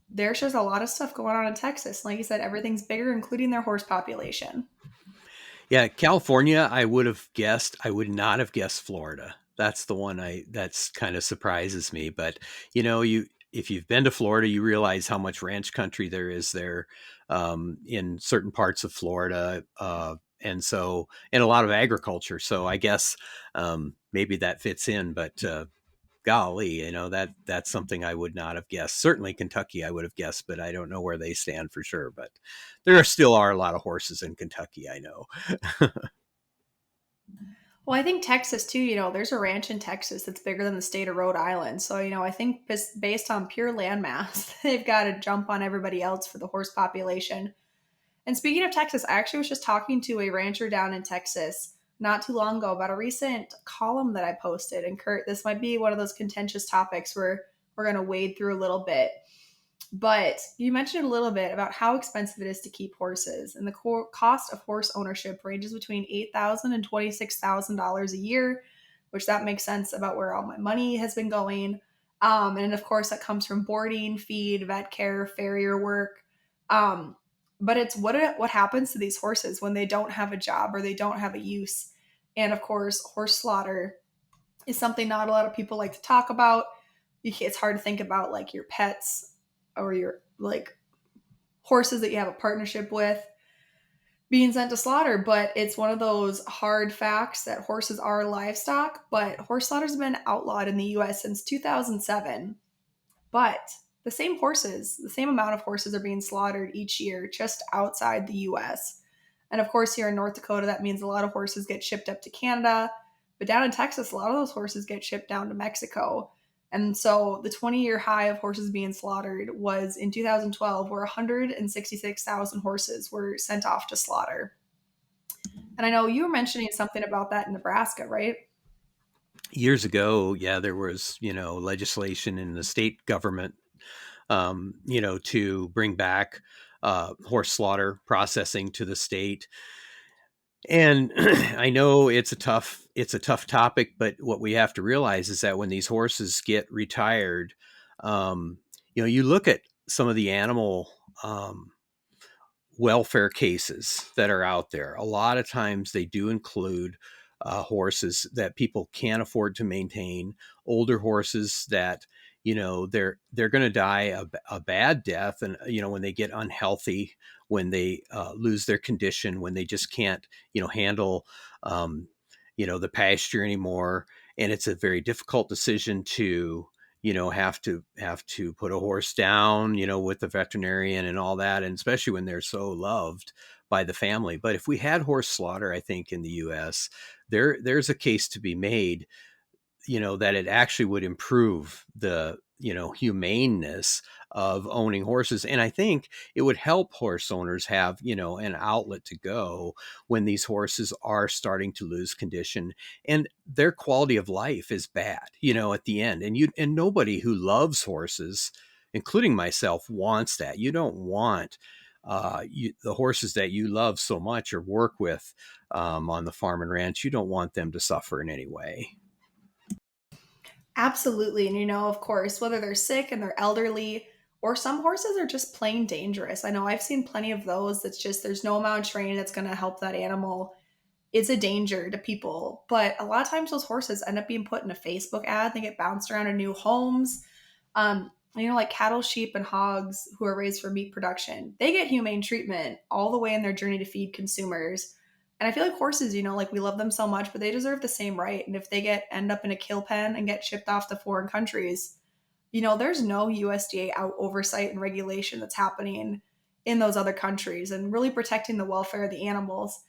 There's just a lot of stuff going on in Texas. Like you said, everything's bigger, including their horse population. Yeah, California, I would have guessed. I would not have guessed Florida. That's the one that's kind of surprises me. But if you've been to Florida, you realize how much ranch country there is there in certain parts of Florida, and a lot of agriculture. So I guess maybe that fits in. But golly, that's something I would not have guessed. Certainly Kentucky, I would have guessed, but I don't know where they stand for sure. But there still are a lot of horses in Kentucky, I know. Well, I think Texas too, there's a ranch in Texas that's bigger than the state of Rhode Island. So, I think based on pure land mass, they've got to jump on everybody else for the horse population. And speaking of Texas, I actually was just talking to a rancher down in Texas not too long ago about a recent column that I posted. And Curt, this might be one of those contentious topics where we're going to wade through a little bit. But you mentioned a little bit about how expensive it is to keep horses, and the cost of horse ownership ranges between $8,000 and $26,000 a year, which that makes sense about where all my money has been going. And of course, that comes from boarding, feed, vet care, farrier work. But it's what happens to these horses when they don't have a job or they don't have a use. And of course, horse slaughter is something not a lot of people like to talk about. It's hard to think about like your pets or your like horses that you have a partnership with being sent to slaughter, but it's one of those hard facts that horses are livestock. But horse slaughter has been outlawed in the US since 2007. But the same amount of horses are being slaughtered each year just outside the US. And of course, here in North Dakota, that means a lot of horses get shipped up to Canada. But down in Texas, a lot of those horses get shipped down to Mexico. And so the 20-year high of horses being slaughtered was in 2012, where 166,000 horses were sent off to slaughter. And I know you were mentioning something about that in Nebraska, right? Years ago, yeah, there was, legislation in the state government, to bring back horse slaughter processing to the state. And I know it's a tough topic, but what we have to realize is that when these horses get retired, you look at some of the animal welfare cases that are out there. A lot of times they do include horses that people can't afford to maintain, older horses that they're going to die a bad death, and when they get unhealthy, when they lose their condition, when they just can't handle the pasture anymore, and it's a very difficult decision to have to put a horse down with the veterinarian and all that, and especially when they're so loved by the family. But if we had horse slaughter, I think in the US there's a case to be made that it actually would improve the humaneness of owning horses. And I think it would help horse owners have an outlet to go when these horses are starting to lose condition and their quality of life is bad at the end. And nobody who loves horses, including myself, wants that. You don't want the horses that you love so much or work with on the farm and ranch, you don't want them to suffer in any way. Absolutely. And of course, whether they're sick and they're elderly, or some horses are just plain dangerous. I know I've seen plenty of those that's just there's no amount of training that's going to help that animal. It's a danger to people. But a lot of times those horses end up being put in a Facebook ad. They get bounced around in new homes. Like cattle, sheep, and hogs who are raised for meat production, they get humane treatment all the way in their journey to feed consumers. And I feel like horses, like we love them so much, but they deserve the same right. And if they end up in a kill pen and get shipped off to foreign countries, there's no USDA oversight and regulation that's happening in those other countries and really protecting the welfare of the animals.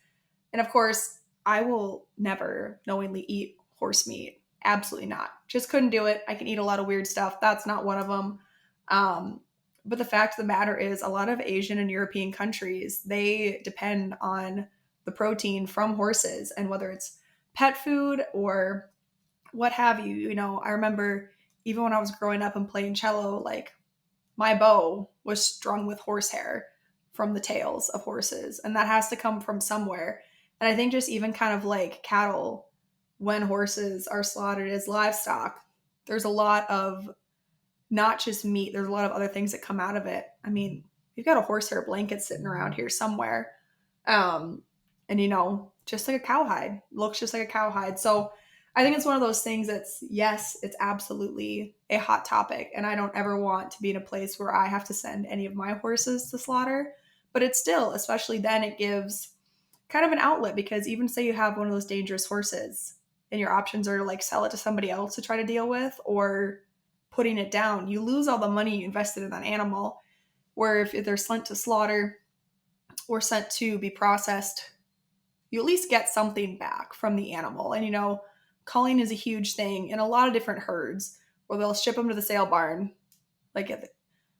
And of course, I will never knowingly eat horse meat. Absolutely not. Just couldn't do it. I can eat a lot of weird stuff. That's not one of them. But the fact of the matter is a lot of Asian and European countries, they depend on the protein from horses, and whether it's pet food or what have you. I remember even when I was growing up and playing cello, like my bow was strung with horsehair from the tails of horses, and that has to come from somewhere. And I think just even kind of like cattle, when horses are slaughtered as livestock, there's a lot of not just meat, there's a lot of other things that come out of it. I mean, we've got a horsehair blanket sitting around here somewhere. Um, and just like a cowhide, looks just like a cowhide. So I think it's one of those things that's, yes, it's absolutely a hot topic. And I don't ever want to be in a place where I have to send any of my horses to slaughter. But it's still, especially then, it gives kind of an outlet, because even say you have one of those dangerous horses and your options are to like sell it to somebody else to try to deal with, or putting it down, you lose all the money you invested in that animal. Where if they're sent to slaughter or sent to be processed, you at least get something back from the animal. And culling is a huge thing in a lot of different herds, where they'll ship them to the sale barn, like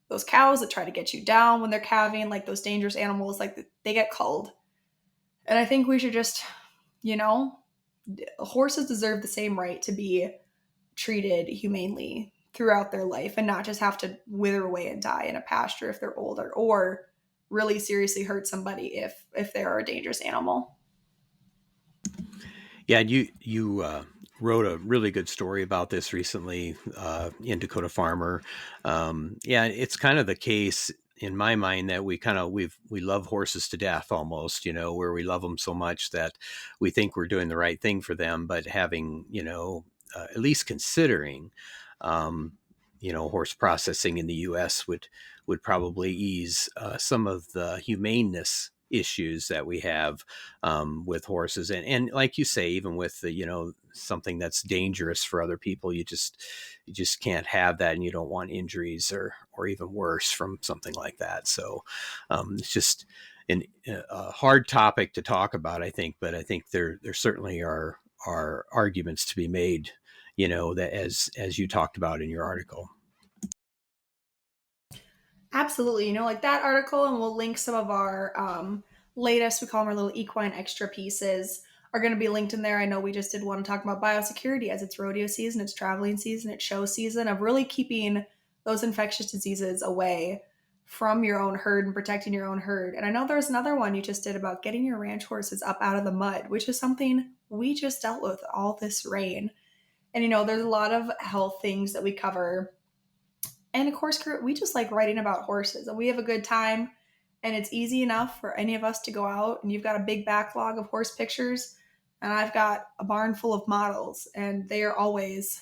those cows that try to get you down when they're calving, like those dangerous animals, like they get culled. And I think we should just, horses deserve the same right to be treated humanely throughout their life, and not just have to wither away and die in a pasture if they're older, or really seriously hurt somebody if they're a dangerous animal. Yeah, and you wrote a really good story about this recently in Dakota Farmer. Yeah, it's kind of the case in my mind that we love horses to death almost, where we love them so much that we think we're doing the right thing for them, but having, at least considering, horse processing in the U.S. would probably ease some of the humaneness issues that we have with horses, and like you say, even with the something that's dangerous for other people, you just can't have that, and you don't want injuries or even worse from something like that. So it's just a hard topic to talk about, I think, but I think there certainly are arguments to be made, that as you talked about in your article. Absolutely. Like that article, and we'll link some of our latest, we call them our little equine extra pieces, are going to be linked in there. I know we just did one talking about biosecurity, as it's rodeo season, it's traveling season, it's show season, of really keeping those infectious diseases away from your own herd and protecting your own herd. And I know there's another one you just did about getting your ranch horses up out of the mud, which is something we just dealt with all this rain. And there's a lot of health things that we cover. And of course, Curt, we just like writing about horses, and we have a good time, and it's easy enough for any of us to go out, and you've got a big backlog of horse pictures, and I've got a barn full of models, and they are always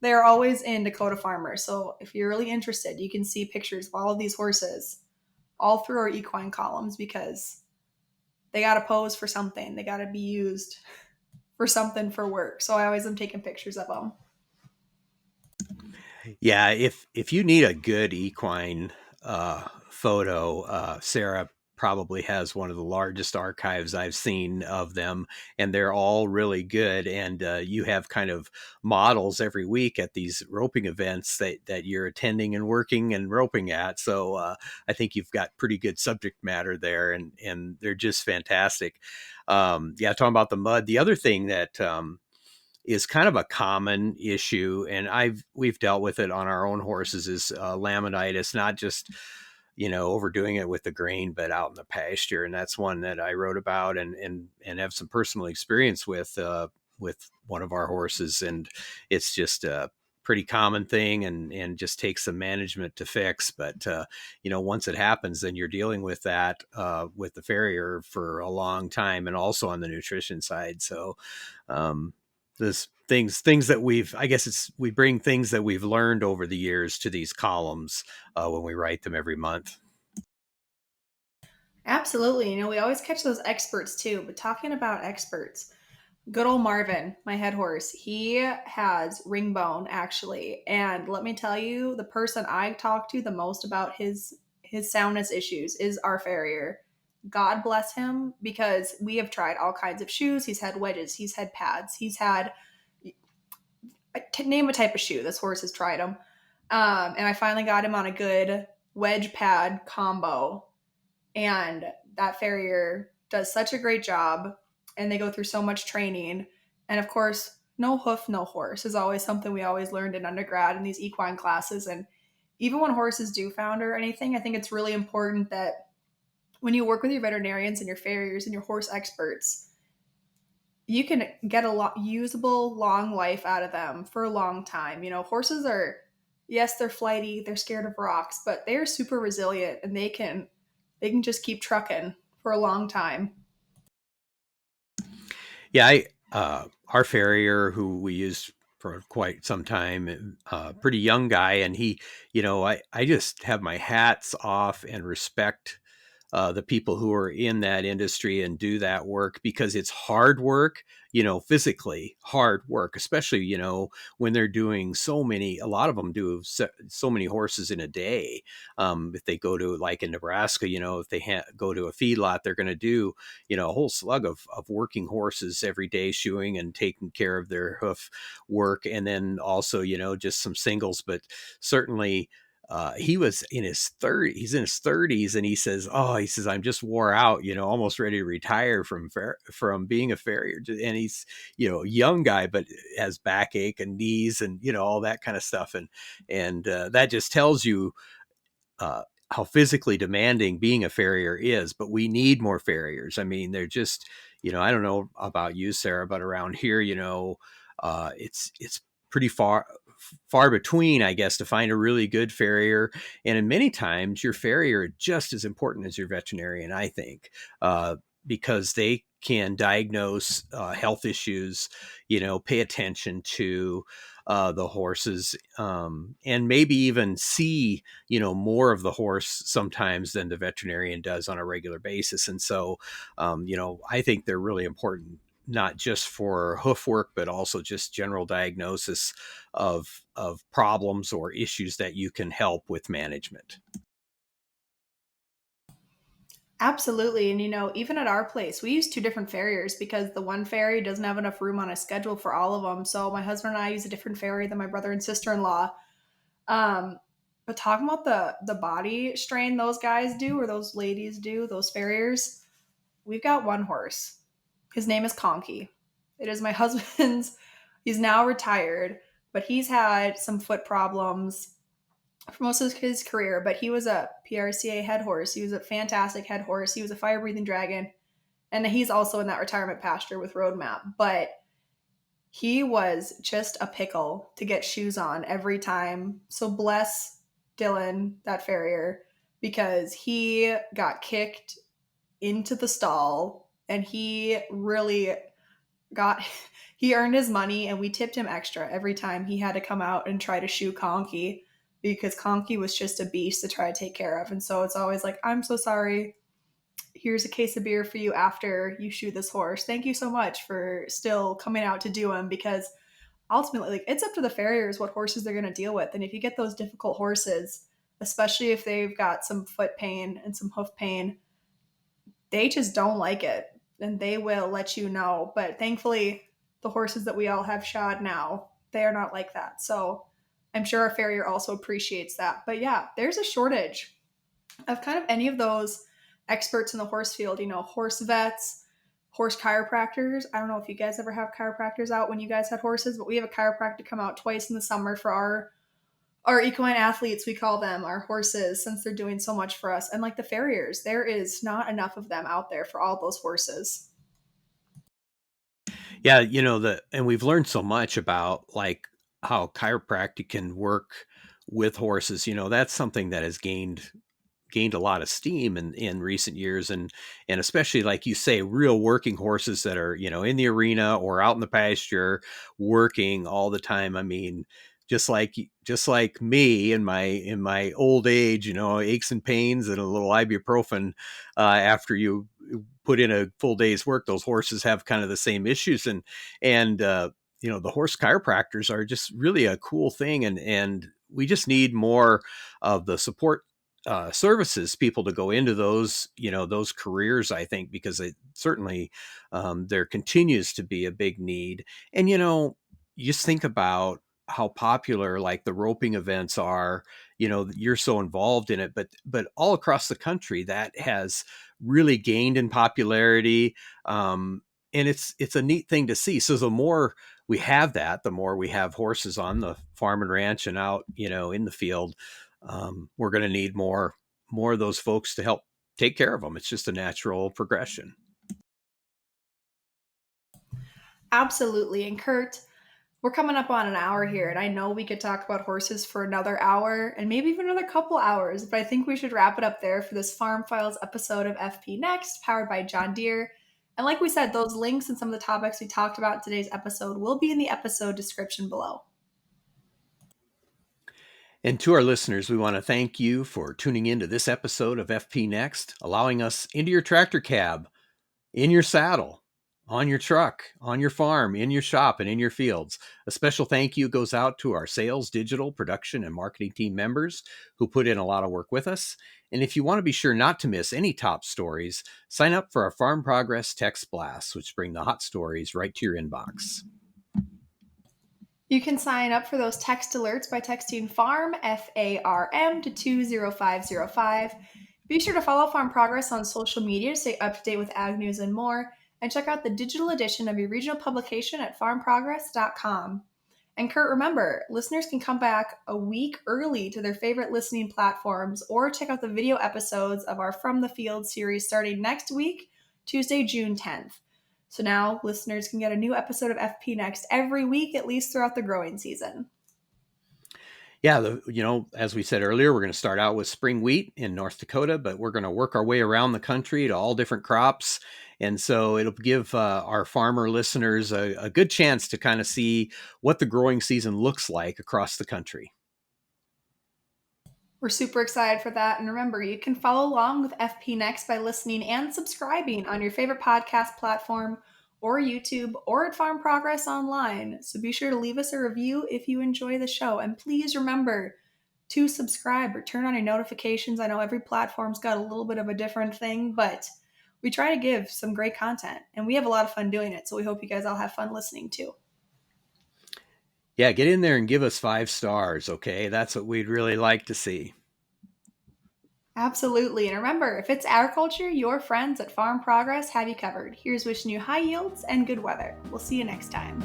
in Dakota Farmer. So if you're really interested, you can see pictures of all of these horses all through our equine columns, because they got to pose for something. They got to be used for something for work. So I always am taking pictures of them. Yeah, if you need a good equine photo, Sarah probably has one of the largest archives I've seen of them, and they're all really good. And you have kind of models every week at these roping events that you're attending and working and roping at. So I think you've got pretty good subject matter there, and they're just fantastic. Yeah, talking about the mud. The other thing that is kind of a common issue, and we've dealt with it on our own horses, is laminitis, not just overdoing it with the grain, but out in the pasture. And that's one that I wrote about and have some personal experience with one of our horses, and it's just a pretty common thing, and just takes some management to fix. But once it happens, then you're dealing with that with the farrier for a long time, and also on the nutrition side. So there's things that we bring things that we've learned over the years to these columns when we write them every month. Absolutely. We always catch those experts too, but talking about experts, good old Marvin, my head horse, he has ring bone actually. And let me tell you, the person I talk to the most about his soundness issues is our farrier. God bless him, because we have tried all kinds of shoes. He's had wedges, he's had pads, he's had name a type of shoe. This horse has tried them. And I finally got him on a good wedge pad combo. And that farrier does such a great job, and they go through so much training. And of course, no hoof, no horse is always something we always learned in undergrad in these equine classes. And even when horses do founder or anything, I think it's really important that when you work with your veterinarians and your farriers and your horse experts, you can get a lot usable long life out of them for a long time. Horses are, yes, they're flighty, they're scared of rocks, but they're super resilient and they can just keep trucking for a long time. Yeah, our farrier who we used for quite some time, pretty young guy, and he, I just have my hats off and respect the people who are in that industry and do that work, because it's hard work, physically hard work, especially, when they're doing a lot of them do so many horses in a day. If they go to, like in Nebraska, if they go to a feedlot, they're going to do, a whole slug of working horses every day, shoeing and taking care of their hoof work. And then also, just some singles, but certainly he was in his 30s. He's in his 30s, and he says, I'm just wore out, almost ready to retire from being a farrier. And he's, a young guy, but has backache and knees and, all that kind of stuff. And that just tells you, how physically demanding being a farrier is. But we need more farriers. I mean, they're just, I don't know about you, Sarah, but around here, it's pretty far between, I guess, to find a really good farrier. And in many times, your farrier is just as important as your veterinarian, I think, because they can diagnose health issues, pay attention to the horses, and maybe even see, more of the horse sometimes than the veterinarian does on a regular basis. And so, I think they're really important, not just for hoof work, but also just general diagnosis of problems or issues that you can help with management. Absolutely. And even at our place, we use two different farriers because the one farrier doesn't have enough room on a schedule for all of them. So my husband and I use a different farrier than my brother and sister-in-law. Um, but talking about the body strain those guys do, or those ladies do, those farriers, we've got one horse. His name is Conky. It is my husband's. He's now retired, but he's had some foot problems for most of his career. But he was a PRCA head horse. He was a fantastic head horse. He was a fire breathing dragon. And he's also in that retirement pasture with Roadmap. But he was just a pickle to get shoes on every time. So bless Dylan, that farrier, because he got kicked into the stall and he really got he earned his money, and we tipped him extra every time he had to come out and try to shoe Conky, because Conky was just a beast to try to take care of. And so it's always like, I'm so sorry, here's a case of beer for you after you shoe this horse, thank you so much for still coming out to do him. Because ultimately, like, it's up to the farriers what horses they're going to deal with. And if you get those difficult horses, especially if they've got some foot pain and some hoof pain, they just don't like it, and they will let you know. But thankfully, the horses that we all have shod now, they are not like that. So I'm sure our farrier also appreciates that. But yeah, there's a shortage of kind of any of those experts in the horse field, horse vets, horse chiropractors. I don't know if you guys ever have chiropractors out when you guys had horses, but we have a chiropractor come out twice in the summer for our equine athletes, we call them, our horses, since they're doing so much for us. And like the farriers, there is not enough of them out there for all those horses. Yeah, and we've learned so much about, like, how chiropractic can work with horses. That's something that has gained a lot of steam in recent years, and especially, like you say, real working horses that are, in the arena or out in the pasture working all the time. I mean, just like me in my old age, aches and pains and a little ibuprofen after you put in a full day's work. Those horses have kind of the same issues, and the horse chiropractors are just really a cool thing, and we just need more of the support services people to go into those careers, I think, because it certainly, there continues to be a big need. And you just think about how popular, like, the roping events are. You're so involved in it, but all across the country that has really gained in popularity. it's a neat thing to see. So the more we have that, the more we have horses on the farm and ranch and out, in the field. We're going to need more of those folks to help take care of them. It's just a natural progression. Absolutely. And Curt, we're coming up on an hour here, and I know we could talk about horses for another hour and maybe even another couple hours, but I think we should wrap it up there for this Farm Files episode of FP Next, powered by John Deere. And like we said, those links and some of the topics we talked about in today's episode will be in the episode description below. And to our listeners, we want to thank you for tuning into this episode of FP Next, allowing us into your tractor cab, in your saddle, on your truck, on your farm, in your shop, and in your fields. A special thank you goes out to our sales, digital, production, and marketing team members who put in a lot of work with us. And if you want to be sure not to miss any top stories, sign up for our Farm Progress Text Blasts, which bring the hot stories right to your inbox. You can sign up for those text alerts by texting FARM, FARM, to 20505. Be sure to follow Farm Progress on social media to stay up to date with ag news and more, and check out the digital edition of your regional publication at farmprogress.com. And Curt, remember, listeners can come back a week early to their favorite listening platforms or check out the video episodes of our From the Field series starting next week, Tuesday, June 10th. So now listeners can get a new episode of FP Next every week, at least throughout the growing season. Yeah, as we said earlier, we're going to start out with spring wheat in North Dakota, but we're going to work our way around the country to all different crops. And so it'll give our farmer listeners a good chance to kind of see what the growing season looks like across the country. We're super excited for that. And remember, you can follow along with FP Next by listening and subscribing on your favorite podcast platform or YouTube or at Farm Progress Online. So be sure to leave us a review if you enjoy the show. And please remember to subscribe or turn on your notifications. I know every platform's got a little bit of a different thing, but we try to give some great content and we have a lot of fun doing it. So we hope you guys all have fun listening too. Yeah, get in there and give us 5 stars, okay? That's what we'd really like to see. Absolutely. And remember, if it's agriculture, your friends at Farm Progress have you covered. Here's wishing you high yields and good weather. We'll see you next time.